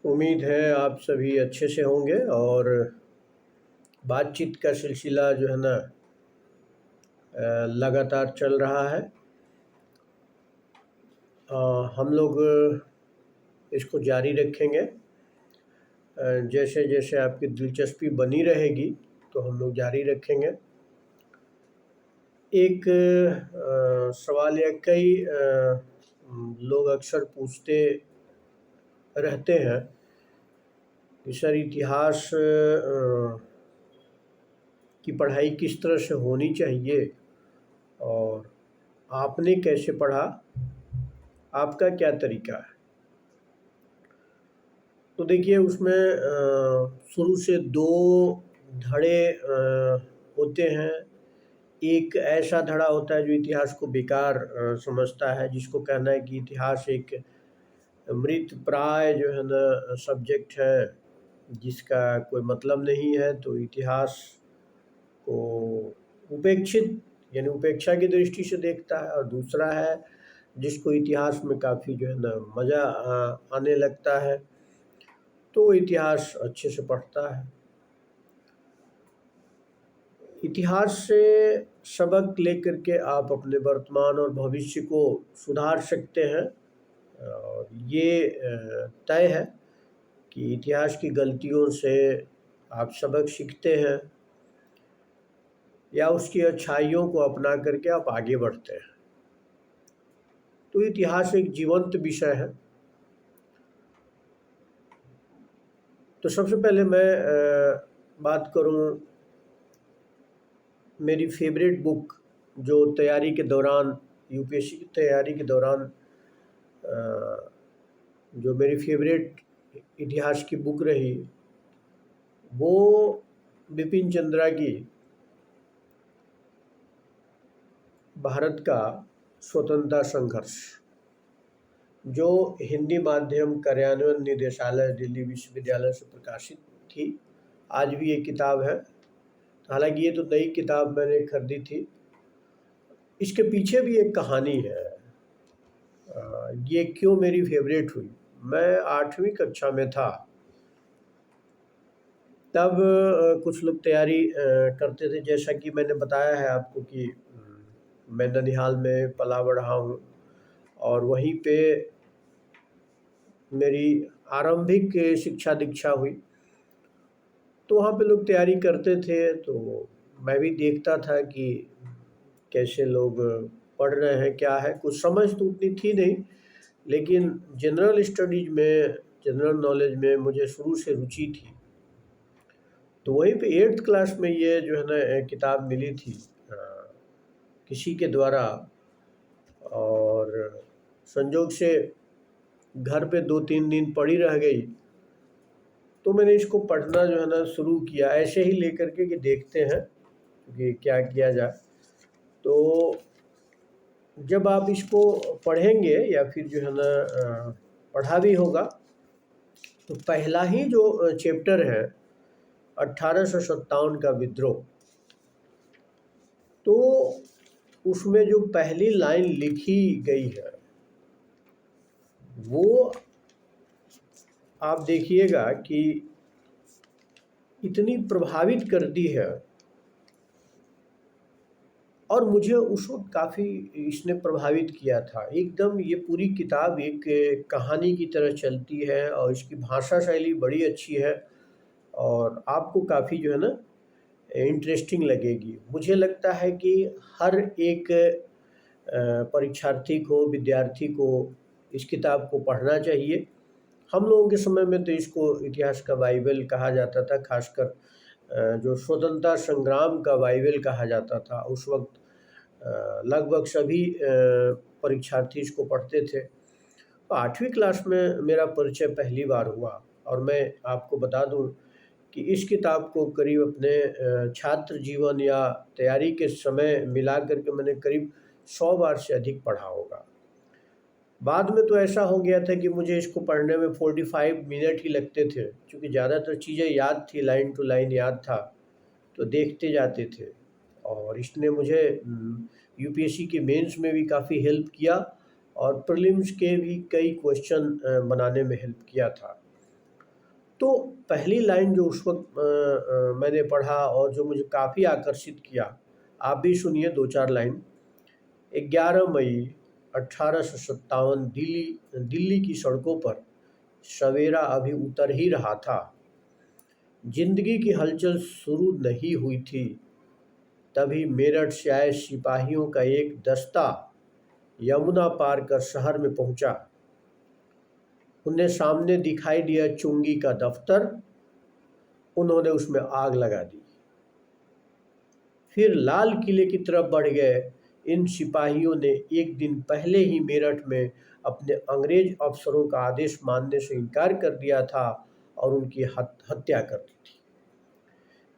उम्मीद है आप सभी अच्छे से होंगे और बातचीत का सिलसिला जो है ना लगातार चल रहा है। हम लोग इसको जारी रखेंगे। जैसे जैसे आपकी दिलचस्पी बनी रहेगी तो हम लोग जारी रखेंगे। एक सवाल या कई लोग अक्सर पूछते रहते हैं कि सर इतिहास की पढ़ाई किस तरह से होनी चाहिए और आपने कैसे पढ़ा, आपका क्या तरीका है। तो देखिए उसमें शुरू से दो धड़े होते हैं। एक ऐसा धड़ा होता है जो इतिहास को बेकार समझता है, जिसको कहना है कि इतिहास एक मृत प्राय जो है ना सब्जेक्ट है, जिसका कोई मतलब नहीं है, तो इतिहास को उपेक्षित यानी उपेक्षा की दृष्टि से देखता है। और दूसरा है जिसको इतिहास में काफ़ी जो है ना मज़ा आने लगता है, तो वो इतिहास अच्छे से पढ़ता है। इतिहास से सबक लेकर के आप अपने वर्तमान और भविष्य को सुधार सकते हैं। और ये तय है कि इतिहास की गलतियों से आप सबक सीखते हैं या उसकी अच्छाइयों को अपना करके आप आगे बढ़ते हैं। तो इतिहास एक जीवंत विषय है। तो सबसे पहले मैं बात करूं मेरी फेवरेट बुक, जो तैयारी के दौरान यूपीएससी की तैयारी के दौरान जो मेरी फेवरेट इतिहास की बुक रही, वो बिपिन चंद्रा की भारत का स्वतंत्रता संघर्ष, जो हिंदी माध्यम कार्यान्वयन निदेशालय दिल्ली विश्वविद्यालय से प्रकाशित थी। आज भी ये किताब है। हालांकि ये तो नई किताब मैंने खरीदी थी। इसके पीछे भी एक कहानी है। ये क्यों मेरी फेवरेट हुई। मैं 8वीं कक्षा में था, तब कुछ लोग तैयारी करते थे। जैसा कि मैंने बताया है आपको कि मैं ननिहाल में पला बढ़ा हूँ और वहीं पे मेरी आरंभिक शिक्षा दीक्षा हुई। तो वहाँ पे लोग तैयारी करते थे, तो मैं भी देखता था कि कैसे लोग पढ़ रहे हैं, क्या है। कुछ समझ तो उतनी थी नहीं, लेकिन जनरल स्टडीज में, जनरल नॉलेज में मुझे शुरू से रुचि थी। तो वहीं पे 8th क्लास में ये जो है ना किताब मिली थी किसी के द्वारा, और संजोग से घर पे 2-3 दिन पड़ी रह गई। तो मैंने इसको पढ़ना जो है ना शुरू किया, ऐसे ही लेकर के कि देखते हैं कि क्या किया जाए। तो जब आप इसको पढ़ेंगे या फिर जो है ना पढ़ा भी होगा, तो पहला ही जो चैप्टर है 1857 का विद्रोह, तो उसमें जो पहली लाइन लिखी गई है वो आप देखिएगा कि इतनी प्रभावित करती है। और मुझे उस वक्त काफ़ी इसने प्रभावित किया था। एकदम ये पूरी किताब एक कहानी की तरह चलती है और इसकी भाषा शैली बड़ी अच्छी है और आपको काफ़ी जो है ना इंटरेस्टिंग लगेगी। मुझे लगता है कि हर एक परीक्षार्थी को, विद्यार्थी को इस किताब को पढ़ना चाहिए। हम लोगों के समय में तो इसको इतिहास का बाइबल कहा जाता था, खासकर जो स्वतंत्रता संग्राम का बाइबल कहा जाता था। उस वक्त लगभग सभी परीक्षार्थी इसको पढ़ते थे। तो 8वीं क्लास में मेरा परिचय पहली बार हुआ। और मैं आपको बता दूं कि इस किताब को करीब अपने छात्र जीवन या तैयारी के समय मिला करके मैंने करीब 100 बार से अधिक पढ़ा होगा। बाद में तो ऐसा हो गया था कि मुझे इसको पढ़ने में 45 मिनट ही लगते थे, क्योंकि ज़्यादातर चीज़ें याद थी, लाइन टू लाइन याद था, तो देखते जाते थे। और इसने मुझे यूपीएससी के मेंस में भी काफ़ी हेल्प किया और प्रीलिम्स के भी कई क्वेश्चन बनाने में हेल्प किया था। तो पहली लाइन जो उस वक़्त मैंने पढ़ा और जो मुझे काफ़ी आकर्षित किया, आप भी सुनिए 2-4 लाइन। 11 मई 1857 दिल्ली की सड़कों पर सवेरा अभी उतर ही रहा था। ज़िंदगी की हलचल शुरू नहीं हुई थी, तभी मेरठ से आए सिपाहियों का एक दस्ता यमुना पार कर शहर में पहुंचा। उन्हें सामने दिखाई दिया चुंगी का दफ्तर, उन्होंने उसमें आग लगा दी। फिर लाल किले की तरफ बढ़ गए। इन सिपाहियों ने एक दिन पहले ही मेरठ में अपने अंग्रेज अफसरों का आदेश मानने से इनकार कर दिया था और उनकी हत्या कर दी थी।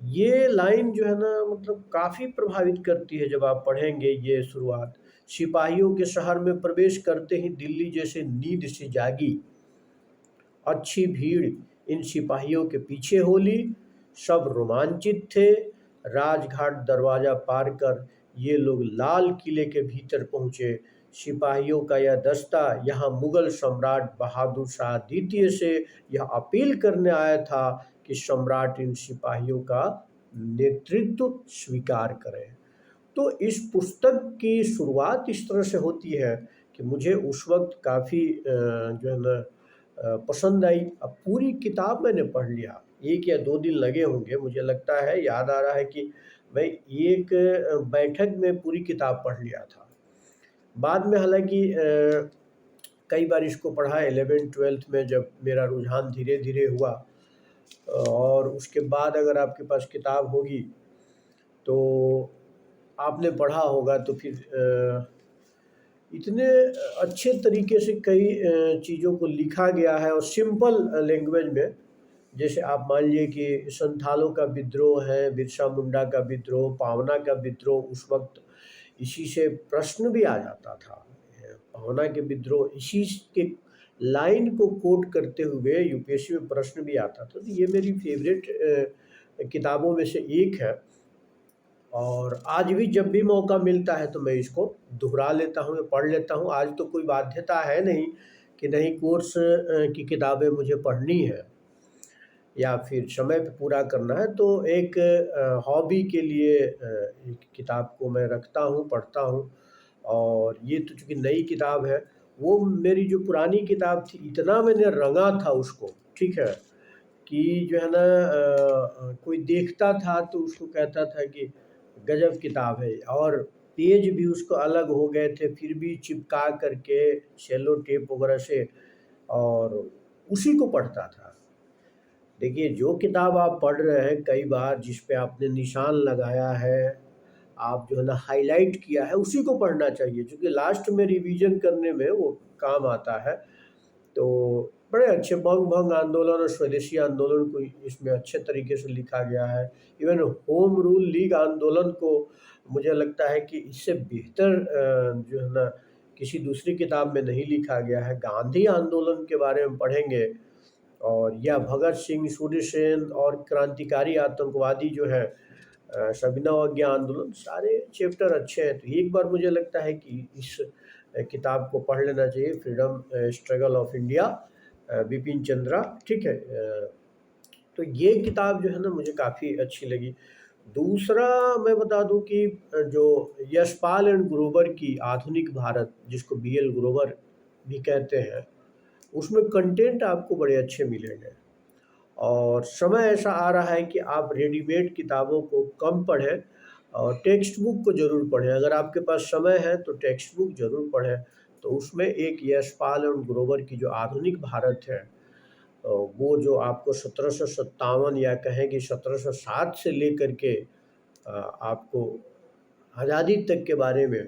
ये लाइन जो है ना, मतलब काफ़ी प्रभावित करती है जब आप पढ़ेंगे ये शुरुआत। सिपाहियों के शहर में प्रवेश करते ही दिल्ली जैसे नींद से जागी। अच्छी भीड़ इन सिपाहियों के पीछे हो ली। सब रोमांचित थे। राजघाट दरवाजा पार कर ये लोग लाल किले के भीतर पहुंचे। सिपाहियों का यह दस्ता यहाँ मुगल सम्राट बहादुर शाह द्वितीय से यह अपील करने आया था कि सम्राट इन सिपाहियों का नेतृत्व स्वीकार करें। तो इस पुस्तक की शुरुआत इस तरह से होती है कि मुझे उस वक्त काफ़ी जो है ना पसंद आई। अब पूरी किताब मैंने पढ़ लिया, 1 या 2 दिन लगे होंगे। मुझे लगता है, याद आ रहा है कि मैं एक बैठक में पूरी किताब पढ़ लिया था। बाद में हालांकि कई बार इसको पढ़ा 11th-12th में, जब मेरा रुझान धीरे धीरे हुआ। और उसके बाद अगर आपके पास किताब होगी तो आपने पढ़ा होगा, तो फिर इतने अच्छे तरीके से कई चीज़ों को लिखा गया है और सिंपल लैंग्वेज में। जैसे आप मान लीजिए कि संथालों का विद्रोह है, बिरसा मुंडा का विद्रोह, पावना का विद्रोह, उस वक्त इसी से प्रश्न भी आ जाता था। पावना के विद्रोह इसी के लाइन को कोट करते हुए यूपीएससी में प्रश्न भी आता था। तो ये मेरी फेवरेट किताबों में से एक है और आज भी जब भी मौका मिलता है तो मैं इसको दोहरा लेता हूँ या पढ़ लेता हूँ। आज तो कोई बाध्यता है नहीं कि नहीं कोर्स की किताबें मुझे पढ़नी है या फिर समय पे पूरा करना है, तो एक हॉबी के लिए एक किताब को मैं रखता हूँ, पढ़ता हूँ। और ये तो चूँकि नई किताब है, वो मेरी जो पुरानी किताब थी इतना मैंने रंगा था उसको, ठीक है, कि जो है ना कोई देखता था तो उसको कहता था कि गजब किताब है। और पेज भी उसको अलग हो गए थे, फिर भी चिपका करके सेलो टेप वगैरह से, और उसी को पढ़ता था। देखिए, जो किताब आप पढ़ रहे हैं, कई बार जिस पे आपने निशान लगाया है, आप जो है ना हाईलाइट किया है, उसी को पढ़ना चाहिए, क्योंकि लास्ट में रिवीजन करने में वो काम आता है। तो बड़े अच्छे बंग भंग आंदोलन और स्वदेशी आंदोलन को इसमें अच्छे तरीके से लिखा गया है। इवन होम रूल लीग आंदोलन को मुझे लगता है कि इससे बेहतर जो है ना किसी दूसरी किताब में नहीं लिखा गया है। गांधी आंदोलन के बारे में पढ़ेंगे और या भगत सिंह, सूर्य सेन और क्रांतिकारी आतंकवादी जो है सविनय आंदोलन, सारे चैप्टर अच्छे हैं। तो एक बार मुझे लगता है कि इस किताब को पढ़ लेना चाहिए, freedom struggle of India, Bipin Chandra, ठीक है। तो ये किताब जो है ना मुझे काफ़ी अच्छी लगी। दूसरा मैं बता दूं कि जो यशपाल एंड ग्रोवर की आधुनिक भारत, जिसको बीएल ग्रोवर भी कहते हैं, उसमें कंटेंट आपको बड़े अच्छे मिलेंगे। और समय ऐसा आ रहा है कि आप रेडीमेड किताबों को कम पढ़ें और टेक्स्ट बुक को ज़रूर पढ़ें। अगर आपके पास समय है तो टेक्स्ट बुक ज़रूर पढ़ें। तो उसमें एक यशपाल और ग्रोवर की जो आधुनिक भारत है, वो जो आपको 1757 या कहें कि 1707 से लेकर के आपको आज़ादी तक के बारे में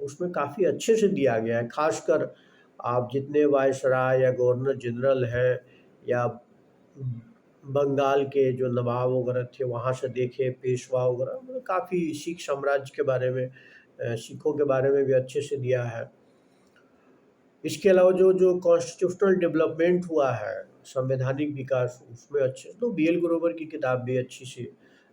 उसमें काफ़ी अच्छे से दिया गया है। ख़ासकर आप जितने वायसराय या गवर्नर जनरल हैं या बंगाल के जो नवाब वगैरह थे वहाँ से देखे, पेशवा वगैरह, मतलब काफ़ी सिख साम्राज्य के बारे में, सिखों के बारे में भी अच्छे से दिया है। इसके अलावा जो जो कॉन्स्टिट्यूशनल डेवलपमेंट हुआ है, संवैधानिक विकास, उसमें अच्छे, तो बीएल ग्रोवर की किताब भी अच्छी सी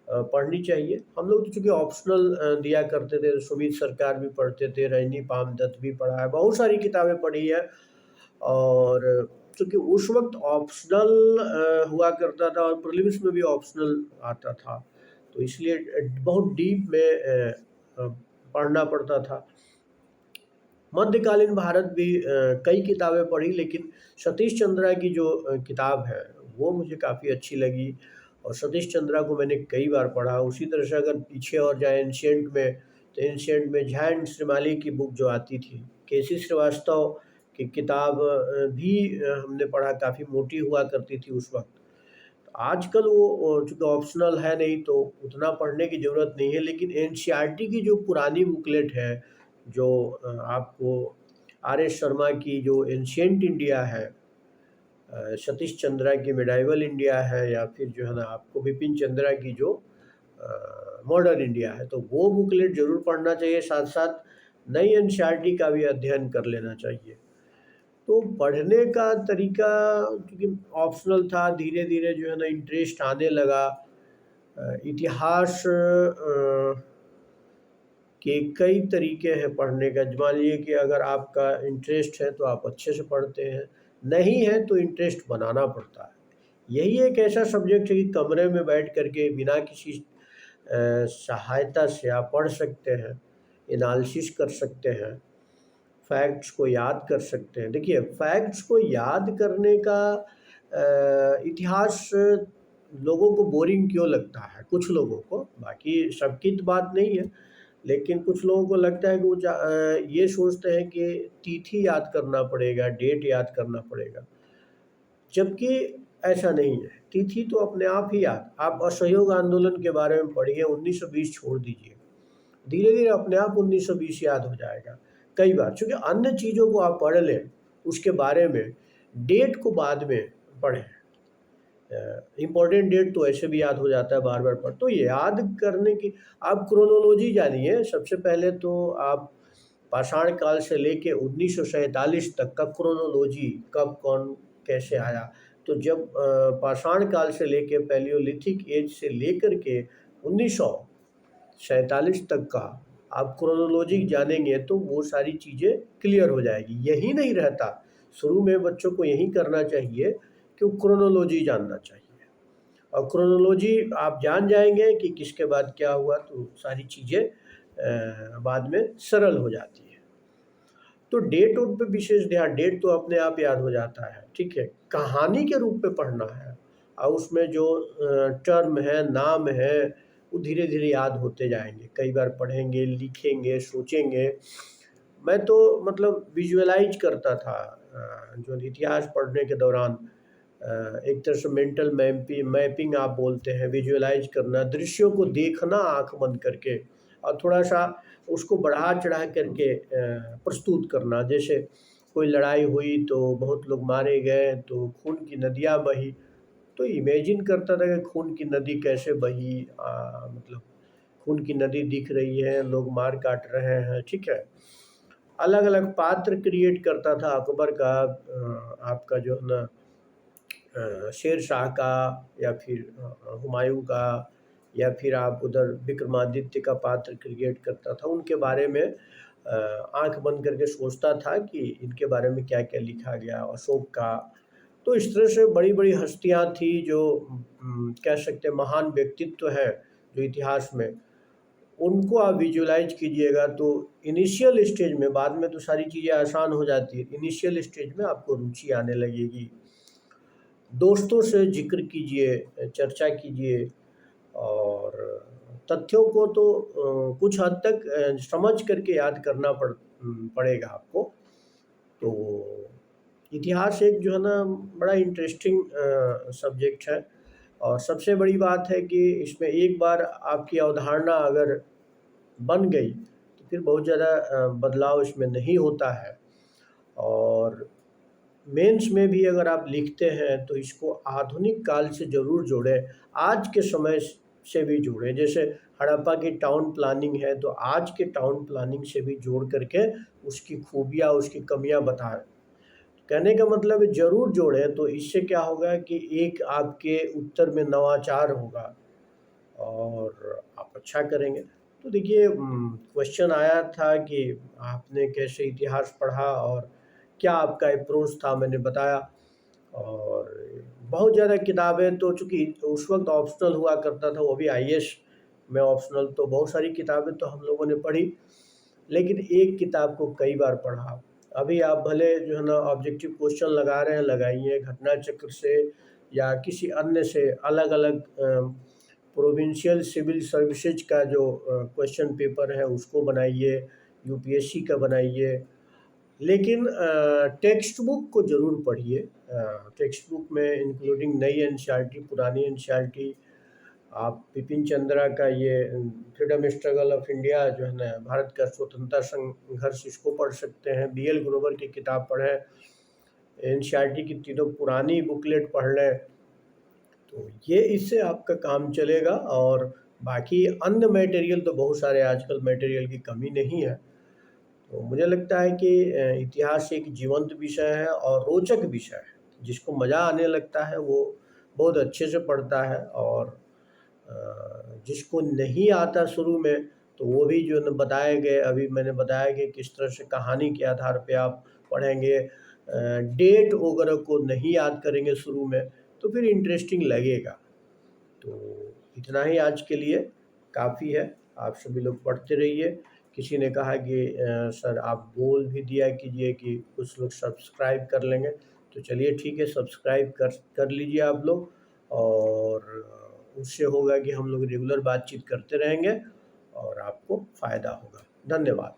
पढ़नी चाहिए। हम लोग तो चूँकि ऑप्शनल दिया करते थे, सुमित सरकार भी पढ़ते थे, रजनी पाम दत्त भी पढ़ा है, बहुत सारी किताबें पढ़ी है। और चूँकि उस वक़्त ऑप्शनल हुआ करता था और प्रीलिम्स में भी ऑप्शनल आता था, तो इसलिए बहुत डीप में पढ़ना पड़ता था। मध्यकालीन भारत भी कई किताबें पढ़ी, लेकिन सतीश चंद्रा की जो किताब है वो मुझे काफ़ी अच्छी लगी और सतीश चंद्रा को मैंने कई बार पढ़ा। उसी तरह से अगर पीछे और जाए एंशिएंट में, तो एंशिएंट में झैंड श्रीमाली की बुक जो आती थी, केसी श्रीवास्तव की किताब भी हमने पढ़ा, काफ़ी मोटी हुआ करती थी उस वक्त। आजकल वो चूँकि ऑप्शनल है नहीं तो उतना पढ़ने की ज़रूरत नहीं है, लेकिन एनसीईआरटी की जो पुरानी बुकलेट है, जो आपको आर एस शर्मा की जो एंशिएंट इंडिया है, सतीश चंद्रा की मिडाइवल इंडिया है, या फिर जो है ना आपको बिपिन चंद्रा की जो मॉडर्न इंडिया है, तो वो बुकलेट ज़रूर पढ़ना चाहिए। साथ साथ नई एनसीईआरटी का भी अध्ययन कर लेना चाहिए। तो पढ़ने का तरीका क्योंकि ऑप्शनल था, धीरे धीरे जो है ना इंटरेस्ट आने लगा। इतिहास के कई तरीके हैं पढ़ने का। मान लीजिए कि अगर आपका इंटरेस्ट है तो आप अच्छे से पढ़ते हैं, नहीं है तो इंटरेस्ट बनाना पड़ता है। यही एक ऐसा सब्जेक्ट है कि कमरे में बैठ करके बिना किसी सहायता से आप पढ़ सकते हैं, एनालिसिस कर सकते हैं, फैक्ट्स को याद कर सकते हैं। देखिए, फैक्ट्स को याद करने का इतिहास लोगों को बोरिंग क्यों लगता है, कुछ लोगों को, बाकी सबकी तो बात नहीं है, लेकिन कुछ लोगों को लगता है कि वो ये सोचते हैं कि तिथि याद करना पड़ेगा, डेट याद करना पड़ेगा, जबकि ऐसा नहीं है। तिथि तो अपने आप ही याद, आप असहयोग आंदोलन के बारे में पढ़िए, 1920 छोड़ दीजिए, धीरे धीरे अपने आप 1920 याद हो जाएगा। कई बार चूँकि अन्य चीज़ों को आप पढ़ लें उसके बारे में, डेट को बाद में पढ़ें। इम्पोर्टेंट डेट तो ऐसे भी याद हो जाता है बार बार पढ़। तो याद करने की आप क्रोनोलॉजी जानिए। सबसे पहले तो आप पाषाण काल से लेके 1947 तक का क्रोनोलॉजी, कब कौन कैसे आया। तो जब पाषाण काल से लेके पैलियोलिथिक एज से लेकर के 1947 तक का आप क्रोनोलॉजी जानेंगे तो वो सारी चीज़ें क्लियर हो जाएगी। यही नहीं रहता, शुरू में बच्चों को यही करना चाहिए कि क्रोनोलॉजी जानना चाहिए, और क्रोनोलॉजी आप जान जाएंगे कि किसके बाद क्या हुआ तो सारी चीज़ें बाद में सरल हो जाती है। तो डेट उन पे विशेष ध्यान, डेट तो अपने आप याद हो जाता है, ठीक है। कहानी के रूप में पढ़ना है और उसमें जो टर्म है, नाम है, वो धीरे धीरे याद होते जाएंगे। कई बार पढ़ेंगे, लिखेंगे, सोचेंगे। मैं तो मतलब विजुअलाइज करता था जो इतिहास पढ़ने के दौरान। एक तरह से मेंटल मैपिंग आप बोलते हैं, विजुअलाइज करना, दृश्यों को देखना आंख बंद करके, और थोड़ा सा उसको बढ़ा चढ़ा करके प्रस्तुत करना। जैसे कोई लड़ाई हुई तो बहुत लोग मारे गए तो खून की नदियाँ बही, तो इमेजिन करता था कि खून की नदी कैसे बही, मतलब खून की नदी दिख रही है, लोग मार काट रहे हैं, ठीक है। अलग अलग पात्र क्रिएट करता था अकबर का, आपका जो है ना शेर शाह का, या फिर हुमायूं का, या फिर आप उधर विक्रमादित्य का पात्र क्रिएट करता था। उनके बारे में आंख बंद करके सोचता था कि इनके बारे में क्या क्या लिखा गया, अशोक का। तो इस तरह से बड़ी बड़ी हस्तियां थी जो कह सकते हैं महान व्यक्तित्व है जो इतिहास में, उनको आप विजुअलाइज कीजिएगा तो इनिशियल स्टेज में, बाद में तो सारी चीज़ें आसान हो जाती है, इनिशियल स्टेज में आपको रुचि आने लगेगी। दोस्तों से जिक्र कीजिए, चर्चा कीजिए, और तथ्यों को तो कुछ हद तक समझ करके याद करना पड़ेगा आपको। तो इतिहास एक जो है ना बड़ा इंटरेस्टिंग सब्जेक्ट है, और सबसे बड़ी बात है कि इसमें एक बार आपकी अवधारणा अगर बन गई तो फिर बहुत ज़्यादा बदलाव इसमें नहीं होता है। और मेंस में भी अगर आप लिखते हैं तो इसको आधुनिक काल से ज़रूर जोड़ें, आज के समय से भी जोड़ें। जैसे हड़प्पा की टाउन प्लानिंग है तो आज के टाउन प्लानिंग से भी जोड़ करके उसकी खूबियाँ, उसकी कमियाँ बताएं। कहने का मतलब है ज़रूर जोड़ें, तो इससे क्या होगा कि एक आपके उत्तर में नवाचार होगा और आप अच्छा करेंगे। तो देखिए, क्वेश्चन आया था कि आपने कैसे इतिहास पढ़ा और क्या आपका अप्रोच था, मैंने बताया। और बहुत ज़्यादा किताबें तो चूँकि उस वक़्त ऑप्शनल हुआ करता था, वो भी आईएएस में ऑप्शनल, तो बहुत सारी किताबें तो हम लोगों ने पढ़ी, लेकिन एक किताब को कई बार पढ़ा। अभी आप भले जो है ना ऑब्जेक्टिव क्वेश्चन लगा रहे हैं, लगाइए, घटना चक्र से या किसी अन्य से अलग-अलग प्रोविंशियल सिविल सर्विसेज का जो क्वेश्चन पेपर है उसको बनाइए, यूपीएससी का बनाइए। लेकिन टेक्स्ट बुक को ज़रूर पढ़िए। टेक्स्ट बुक में इंक्लूडिंग नई एनसीईआरटी, पुरानी एनसीईआरटी, आप बिपिन चंद्रा का ये फ्रीडम स्ट्रगल ऑफ इंडिया जो है ना, भारत का स्वतंत्रता संघर्ष, इसको पढ़ सकते हैं। बीएल ग्रोवर की किताब पढ़ें, एनसीईआरटी की तीनों पुरानी बुकलेट पढ़ लें, तो ये इससे आपका काम चलेगा। और बाकी अन्य मटेरियल तो बहुत सारे, आजकल मटेरियल की कमी नहीं है। तो मुझे लगता है कि इतिहास एक जीवंत विषय है और रोचक विषय है। जिसको मज़ा आने लगता है वो बहुत अच्छे से पढ़ता है, और जिसको नहीं आता शुरू में, तो वो भी जो न बताए गए, अभी मैंने बताया कि किस तरह से कहानी के आधार पे आप पढ़ेंगे, डेट वगैरह को नहीं याद करेंगे शुरू में, तो फिर इंटरेस्टिंग लगेगा। तो इतना ही आज के लिए काफ़ी है। आप सभी लोग पढ़ते रहिए। किसी ने कहा कि सर आप बोल भी दिया कीजिए कि कुछ लोग सब्सक्राइब कर लेंगे, तो चलिए ठीक है, सब्सक्राइब कर लीजिए आप लोग। और उससे होगा कि हम लोग रेगुलर बातचीत करते रहेंगे और आपको फ़ायदा होगा। धन्यवाद।